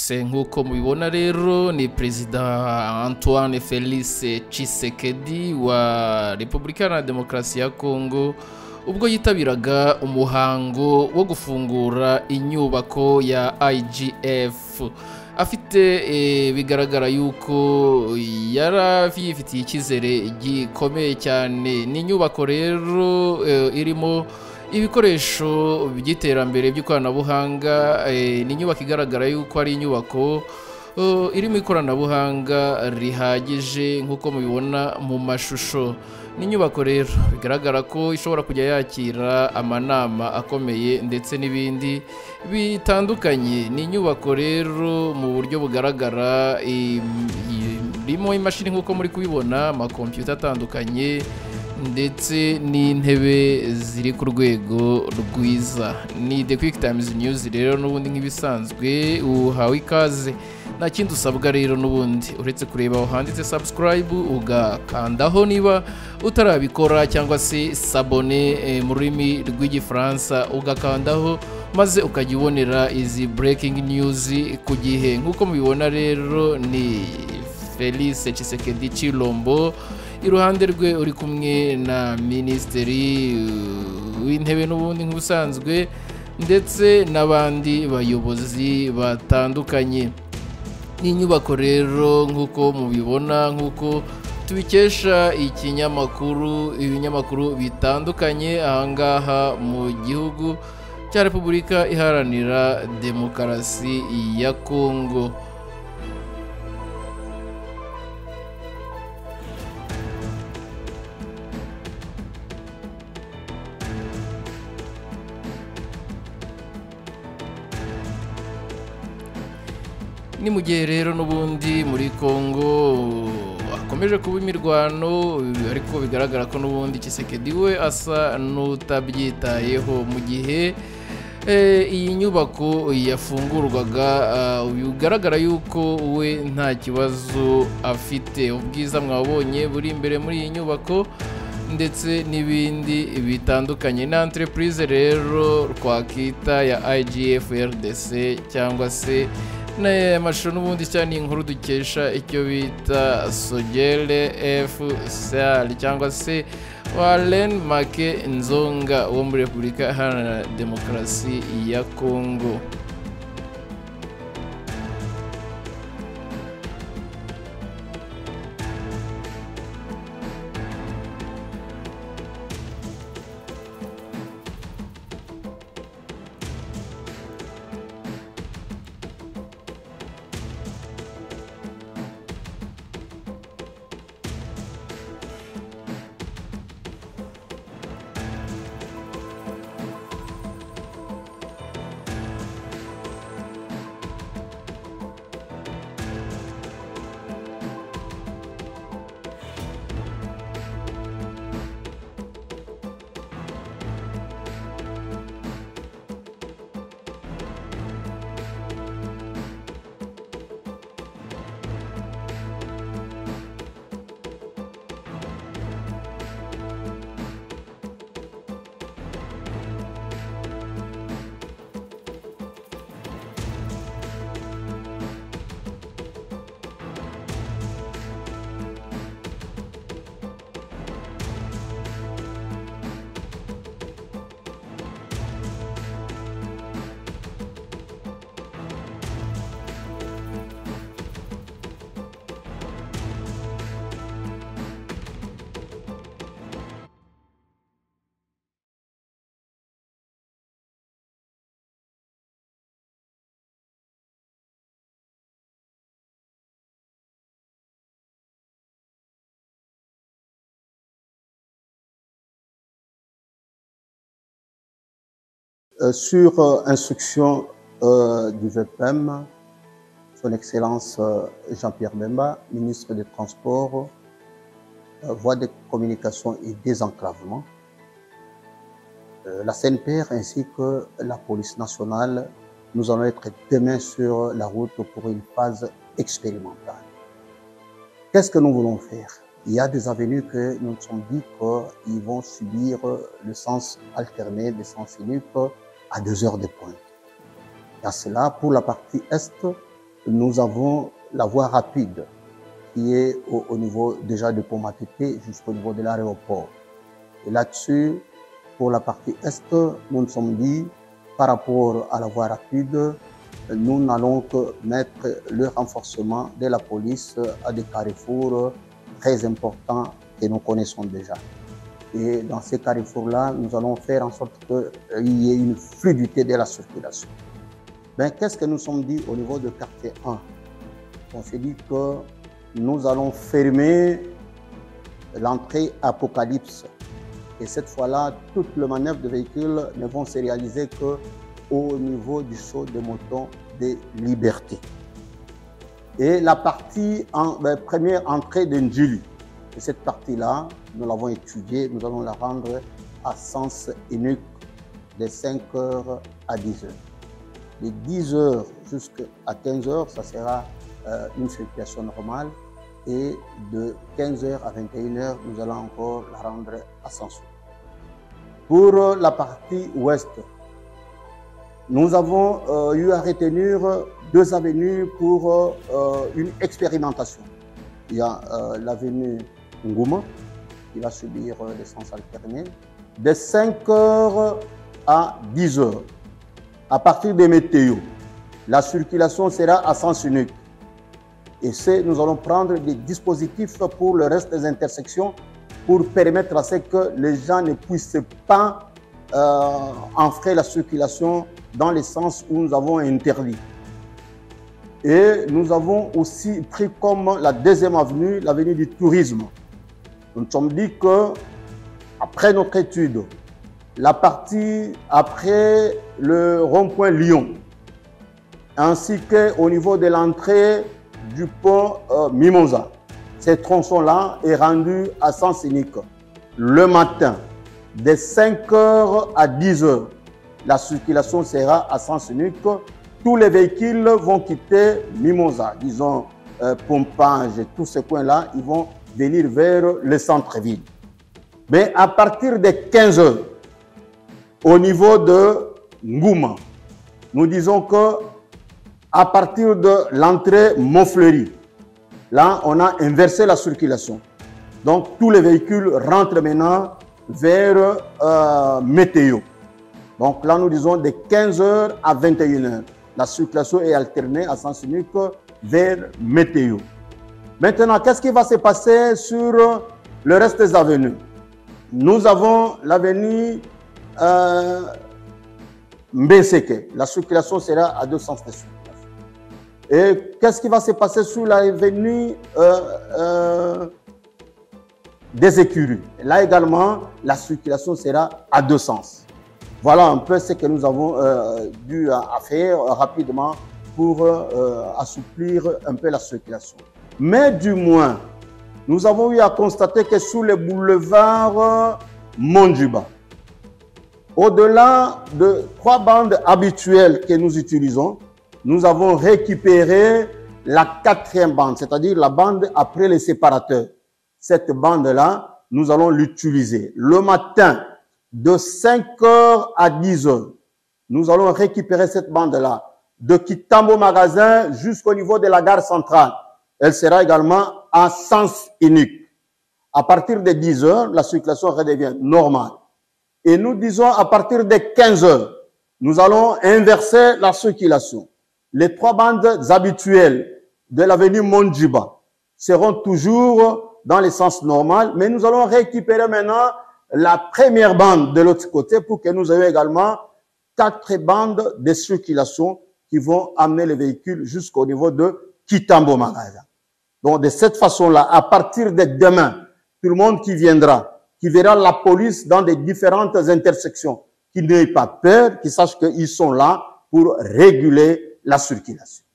FARDC. Nk'uko mubibona rero ni Perezida Antoine Felix Tshisekedi wa Repubulika Iharanira Demokarasi ya Kongo ubwo yitabiraga umuhango wo gufungura inyubako ya IGF. Afite bigaragara yuko yifitiye icyizere gikomeye cyane. Ni inyubako rero irimo ibikoresho by'iterambere by'ikoranabuhanga. Ni inyubako igaragara yuko ari inyubako irimo ikoranabuhanga rihagije nk'uko mubibona mu mashusho. Ni inyubako rero bigaragara ko ishobora kujya yakira amanama akomeye ndetse n'ibindi bitandukanye. Ni inyubako rero mu buryo bugaragara irimo imashini nk'uko muri kubibona, amakompiyuta atandukanye ndetse n'intebe ziri ku rwego rwiza. Ni The Quick Times News rero n'ubundi nk'ibisanzwe uhawe ikaze. Nta kindi usabwa rero n'ubundi uretse kureba aho handitse subscribe ugakandaho niba utarabikora, cyangwa se s'abone mu rurimi rw'igifaransa ugakandaho, maze ukajya ubonera izi breaking news ku gihe. Nk'uko mubibona rero ni Felix Tshisekedi Tshilombo, iruhande rwe uri kumwe na Minisitiri w'Intebe n'ubundi nk'ubusanzwe ndetse n'abandi bayobozi batandukanye. Ni inyubako rero nk'uko mubibona, nk'uko tubikesha ibinyamakuru bitandukanye ahangaha mu gihugu cya Repubulika Iharanira Demokarasi ya Kongo. Ni mu gihe rero n'ubundi muri Kongo hakomeje kuba imirwano, ariko bigaragara ko n'ubundi Tshisekedi we asa n'utabyitayeho. Mu gihe iyi nyubako yafungurwaga bigaragara yuko we nta kibazo afite. Ubwiza mwabonye buri imbere muri iyi nyubako ndetse n'ibindi bitandukanye. Na entreprise rero twakita ya IGF RDC cyangwa se amashusho n'ubundi cyane inkuru dukesha icyo bita Sogele FCL cyangwa se Walen Make Nzonga wo muri Repubulika Iharanira Demokarasi ya Kongo. Sur instruction du VPM, Son Excellence Jean-Pierre Bemba, ministre des Transports, Voies de communication et désenclavement, la CNPR ainsi que la police nationale, nous allons être demain sur la route pour une phase expérimentale. Qu'est-ce que nous voulons faire? Il y a des avenues que nous nous sommes dit qu'ils vont subir le sens alterné des sens uniques à 2 heures de pointe. Il y a cela pour la partie est, nous avons la voie rapide qui est au niveau déjà de Pont-Matépé jusqu'au niveau de l'aéroport. Et là-dessus, pour la partie Est, nous nous sommes dit, par rapport à la voie rapide, nous n'allons que mettre le renforcement de la police à des carrefours très importants que nous connaissons déjà. Et dans ces carrefours-là, nous allons faire en sorte qu'il y ait une fluidité de la circulation. Ben, qu'est-ce que nous sommes dit au niveau de quartier 1? On s'est dit que nous allons fermer l'entrée Apocalypse. Et cette fois-là, toutes les manœuvres de véhicules ne vont se réaliser qu'au niveau du saut de moton des Libertés. Et la partie, première entrée de Ndjili, et cette partie-là, nous l'avons étudiée, nous allons la rendre à sens unique de 5h à 10h. De 10h jusqu'à 15h, ça sera une circulation normale. Et de 15h à 21h, nous allons encore la rendre à sens unique. Pour la partie ouest, nous avons eu à retenir 2 avenues pour une expérimentation. Il y a l'avenue Ngouma, qui va subir les sens alternés, de 5h à 10h. À partir des météos, la circulation sera à sens unique. Et nous allons prendre des dispositifs pour le reste des intersections pour permettre à ce que les gens ne puissent pas enfreindre la circulation dans les sens où nous avons interdit. Et nous avons aussi pris comme la deuxième avenue, l'avenue du tourisme. Nous nous sommes dit que, après notre étude, la partie après le rond-point Lyon, ainsi qu'au niveau de l'entrée du pont Mimosa, ces tronçons-là est rendu à sens unique. Le matin, de 5h à 10h, la circulation sera à sens unique. Tous les véhicules vont quitter Mimosa, disons Pompage et tous ces coins-là, ils vont venir vers le centre-ville. Mais à partir de 15h, au niveau de Ngouma, nous disons que à partir de l'entrée Montfleury, là, on a inversé la circulation. Donc, tous les véhicules rentrent maintenant vers Météo. Donc là, nous disons de 15h à 21h. La circulation est alternée à sens unique vers Météo. Maintenant, qu'est-ce qui va se passer sur le reste des avenues? Nous avons l'avenue Mbeseke. La circulation sera à 2 sens de circulation. Et qu'est-ce qui va se passer sur l'avenue des Écuries? Là également, la circulation sera à 2 sens. Voilà un peu ce que nous avons dû faire rapidement pour assouplir un peu la circulation. Mais du moins, nous avons eu à constater que sur le boulevard Mondjiba, au-delà de 3 bandes habituelles que nous utilisons, nous avons récupéré la 4e bande, c'est-à-dire la bande après les séparateurs. Cette bande-là, nous allons l'utiliser. Le matin, de 5h à 10h, nous allons récupérer cette bande-là. De Kitambo Magasin jusqu'au niveau de la gare centrale. Elle sera également à sens unique. À partir de 10h, la circulation redevient normale. Et nous disons à partir de 15h, nous allons inverser la circulation. Les 3 bandes habituelles de l'avenue Mondjiba seront toujours dans le sens normal, mais nous allons récupérer maintenant la première bande de l'autre côté pour que nous ayons également 4 bandes de circulation qui vont amener les véhicules jusqu'au niveau de Kitambo Magasin. Donc, de cette façon-là, à partir de demain, tout le monde qui viendra, qui verra la police dans des différentes intersections, qui n'ait pas peur, qui sache qu'ils sont là pour réguler la circulation.